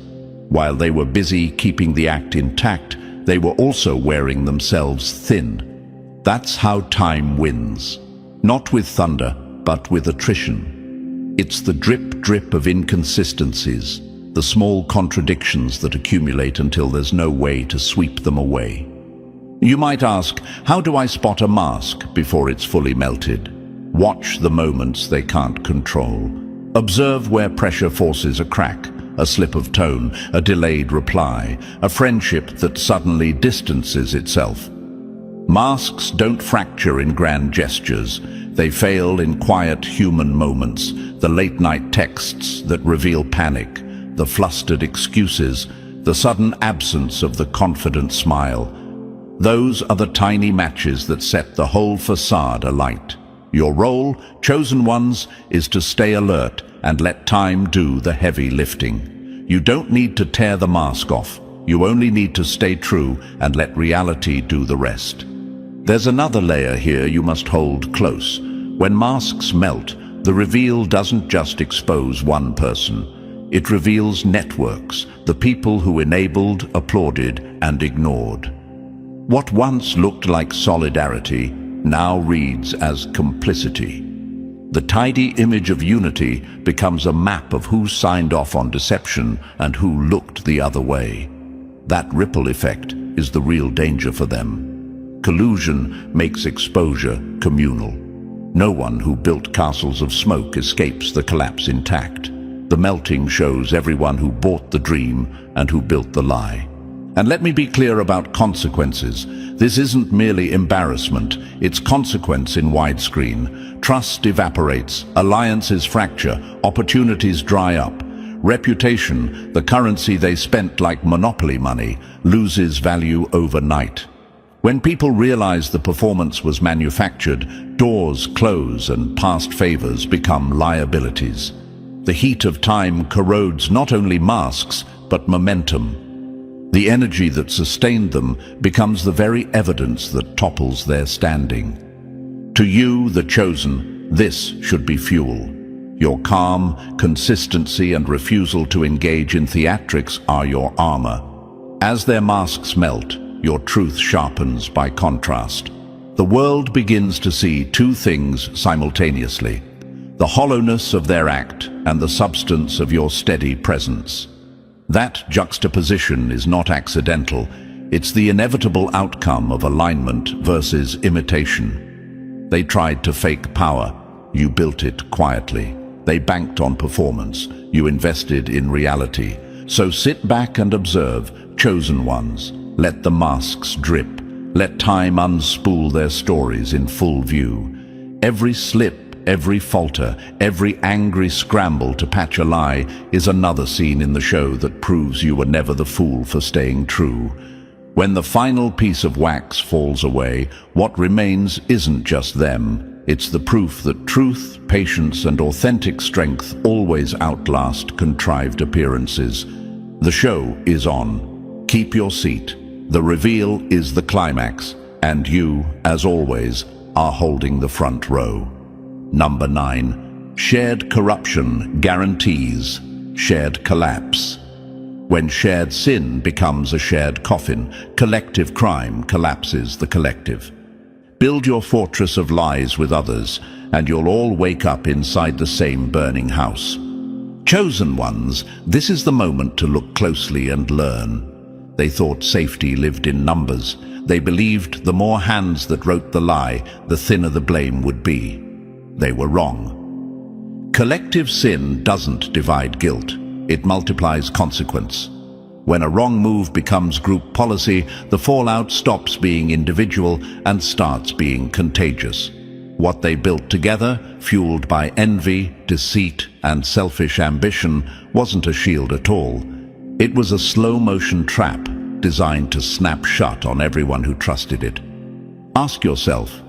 While they were busy keeping the act intact, they were also wearing themselves thin. That's how time wins. Not with thunder, but with attrition. It's the drip-drip of inconsistencies, the small contradictions that accumulate until there's no way to sweep them away. You might ask, how do I spot a mask before it's fully melted? Watch the moments they can't control. Observe where pressure forces a crack, a slip of tone, a delayed reply, a friendship that suddenly distances itself. Masks don't fracture in grand gestures. They fail in quiet human moments, the late-night texts that reveal panic, the flustered excuses, the sudden absence of the confident smile. Those are the tiny matches that set the whole facade alight. Your role, chosen ones, is to stay alert and let time do the heavy lifting. You don't need to tear the mask off. You only need to stay true and let reality do the rest. There's another layer here you must hold close. When masks melt, the reveal doesn't just expose one person. It reveals networks, the people who enabled, applauded, and ignored. What once looked like solidarity now reads as complicity. The tidy image of unity becomes a map of who signed off on deception and who looked the other way. That ripple effect is the real danger for them. Collusion makes exposure communal. No one who built castles of smoke escapes the collapse intact. The melting shows everyone who bought the dream and who built the lie. And let me be clear about consequences. This isn't merely embarrassment, it's consequence in widescreen. Trust evaporates, alliances fracture, opportunities dry up. Reputation, the currency they spent like monopoly money, loses value overnight. When people realize the performance was manufactured, doors close and past favors become liabilities. The heat of time corrodes not only masks, but momentum. The energy that sustained them becomes the very evidence that topples their standing. To you, the chosen, this should be fuel. Your calm, consistency, and refusal to engage in theatrics are your armor. As their masks melt, your truth sharpens by contrast. The world begins to see two things simultaneously: the hollowness of their act and the substance of your steady presence. That juxtaposition is not accidental. It's the inevitable outcome of alignment versus imitation. They tried to fake power. You built it quietly. They banked on performance. You invested in reality. So sit back and observe, chosen ones. Let the masks drip. Let time unspool their stories in full view. Every slip, every falter, every angry scramble to patch a lie is another scene in the show that proves you were never the fool for staying true. When the final piece of wax falls away, what remains isn't just them. It's the proof that truth, patience, and authentic strength always outlast contrived appearances. The show is on. Keep your seat. The reveal is the climax, and you, as always, are holding the front row. Number 9. Shared corruption guarantees shared collapse. When shared sin becomes a shared coffin, collective crime collapses the collective. Build your fortress of lies with others, and you'll all wake up inside the same burning house. Chosen ones, this is the moment to look closely and learn. They thought safety lived in numbers. They believed the more hands that wrote the lie, the thinner the blame would be. They were wrong. Collective sin doesn't divide guilt. It multiplies consequence. When a wrong move becomes group policy, the fallout stops being individual and starts being contagious. What they built together, fueled by envy, deceit, and selfish ambition, wasn't a shield at all. It was a slow-motion trap designed to snap shut on everyone who trusted it. Ask yourself,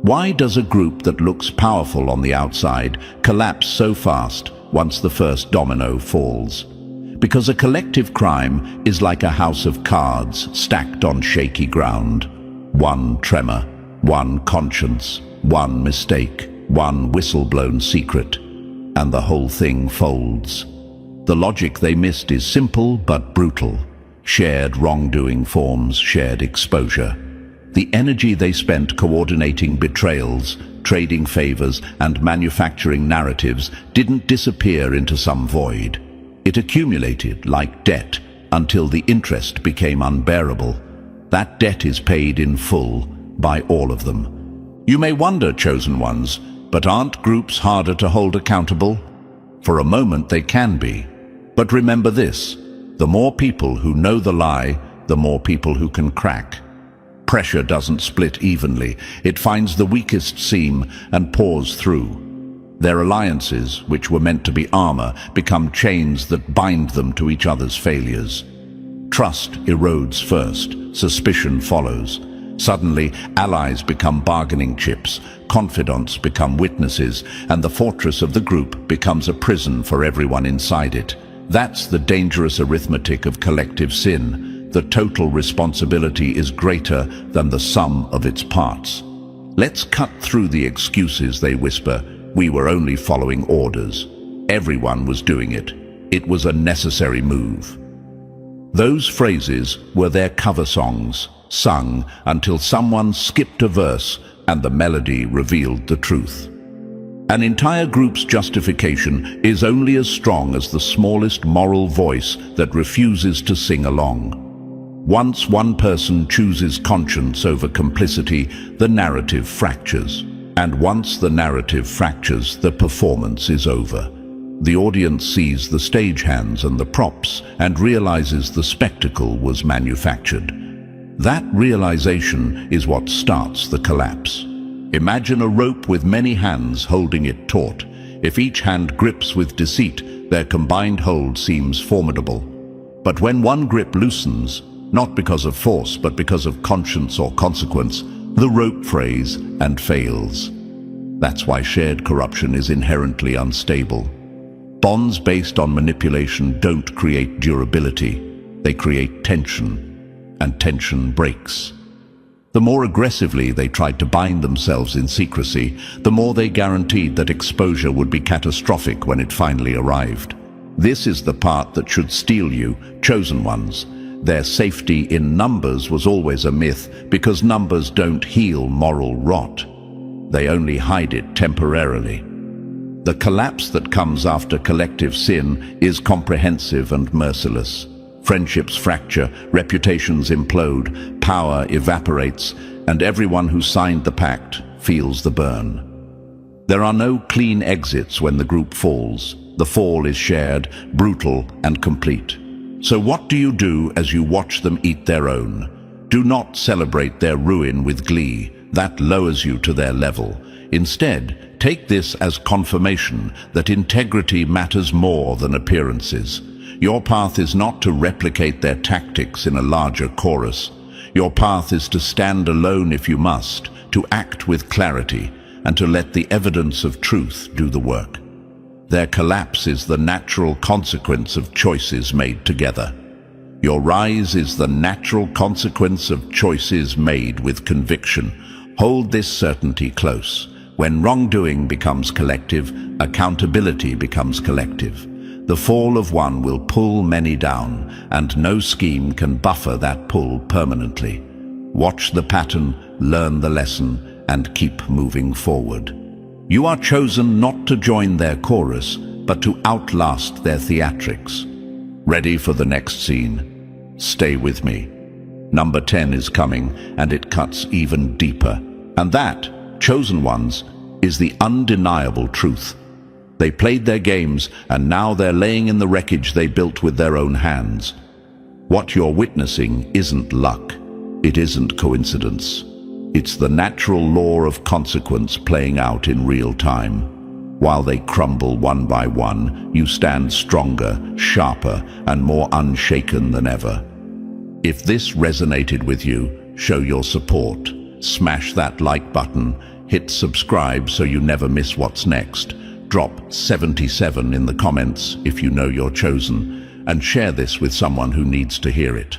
why does a group that looks powerful on the outside collapse so fast once the first domino falls? Because a collective crime is like a house of cards stacked on shaky ground. One tremor, one conscience, one mistake, one whistle-blown secret, and the whole thing folds. The logic they missed is simple but brutal. Shared wrongdoing forms shared exposure. The energy they spent coordinating betrayals, trading favors, and manufacturing narratives didn't disappear into some void. It accumulated like debt until the interest became unbearable. That debt is paid in full by all of them. You may wonder, chosen ones, but aren't groups harder to hold accountable? For a moment they can be. But remember this, the more people who know the lie, the more people who can crack. Pressure doesn't split evenly. It finds the weakest seam and pours through. Their alliances, which were meant to be armor, become chains that bind them to each other's failures. Trust erodes first, suspicion follows. Suddenly, allies become bargaining chips, confidants become witnesses, and the fortress of the group becomes a prison for everyone inside it. That's the dangerous arithmetic of collective sin. The total responsibility is greater than the sum of its parts. Let's cut through the excuses, they whisper. We were only following orders. Everyone was doing it. It was a necessary move. Those phrases were their cover songs, sung until someone skipped a verse and the melody revealed the truth. An entire group's justification is only as strong as the smallest moral voice that refuses to sing along. Once one person chooses conscience over complicity, the narrative fractures. And once the narrative fractures, the performance is over. The audience sees the stagehands and the props and realizes the spectacle was manufactured. That realization is what starts the collapse. Imagine a rope with many hands holding it taut. If each hand grips with deceit, their combined hold seems formidable. But when one grip loosens, not because of force but because of conscience or consequence, the rope frays and fails. That's why shared corruption is inherently unstable. Bonds based on manipulation don't create durability. They create tension, and tension breaks. The more aggressively they tried to bind themselves in secrecy, the more they guaranteed that exposure would be catastrophic when it finally arrived. This is the part that should steel you, chosen ones. Their safety in numbers was always a myth, because numbers don't heal moral rot. They only hide it temporarily. The collapse that comes after collective sin is comprehensive and merciless. Friendships fracture, reputations implode, power evaporates, and everyone who signed the pact feels the burn. There are no clean exits when the group falls. The fall is shared, brutal, and complete. So what do you do as you watch them eat their own? Do not celebrate their ruin with glee. That lowers you to their level. Instead, take this as confirmation that integrity matters more than appearances. Your path is not to replicate their tactics in a larger chorus. Your path is to stand alone if you must, to act with clarity, and to let the evidence of truth do the work. Their collapse is the natural consequence of choices made together. Your rise is the natural consequence of choices made with conviction. Hold this certainty close. When wrongdoing becomes collective, accountability becomes collective. The fall of one will pull many down, and no scheme can buffer that pull permanently. Watch the pattern, learn the lesson, and keep moving forward. You are chosen not to join their chorus, but to outlast their theatrics. Ready for the next scene? Stay with me. Number 10 is coming, and it cuts even deeper. And that, chosen ones, is the undeniable truth. They played their games, and now they're laying in the wreckage they built with their own hands. What you're witnessing isn't luck. It isn't coincidence. It's the natural law of consequence playing out in real time. While they crumble one by one, you stand stronger, sharper, and more unshaken than ever. If this resonated with you, show your support. Smash that like button, hit subscribe so you never miss what's next. Drop 77 in the comments if you know you're chosen, and share this with someone who needs to hear it.